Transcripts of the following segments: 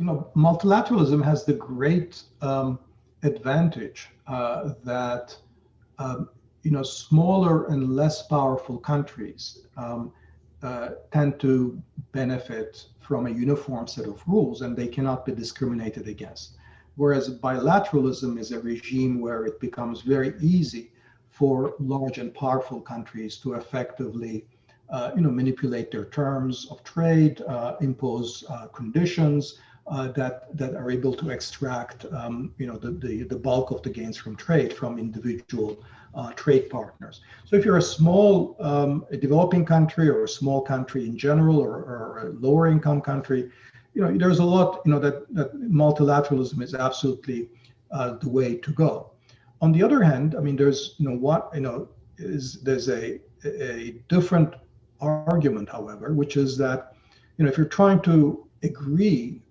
multilateralism has the great advantage that smaller and less powerful countries tend to benefit from a uniform set of rules, and they cannot be discriminated against. Whereas bilateralism is a regime where it becomes very easy for large and powerful countries to effectively manipulate their terms of trade, impose conditions that are able to extract the bulk of the gains from trade from individual trade partners. So if you're a small a developing country or a small country in general, or a lower income country, there's a lot that multilateralism is absolutely the way to go. On the other hand, I mean, there's there's a different argument, however, which is that if you're trying to agree,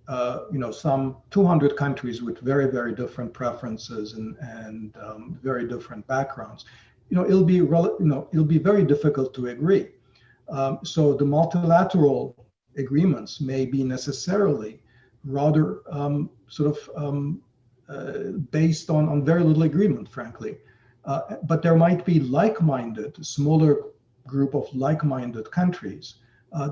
some 200 countries with very, very different preferences and very different backgrounds, it'll be very difficult to agree. So the multilateral agreements may be necessarily rather based on very little agreement, frankly. But there might be smaller group of like-minded countries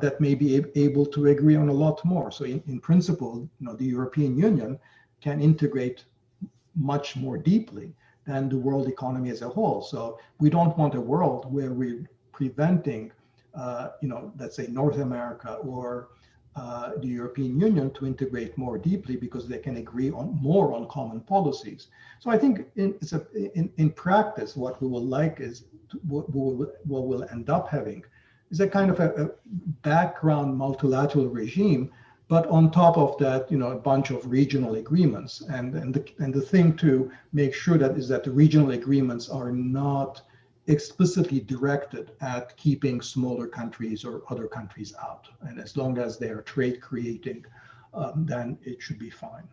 that may be able to agree on a lot more. So in principle, the European Union can integrate much more deeply than the world economy as a whole. So we don't want a world where we're preventing, let's say North America or the European Union to integrate more deeply because they can agree more on common policies. So I think in practice, what we will like is what we'll end up having is a kind of a background multilateral regime, but on top of that, a bunch of regional agreements. And the thing to make sure that is that the regional agreements are not explicitly directed at keeping smaller countries or other countries out. And as long as they are trade creating, then it should be fine.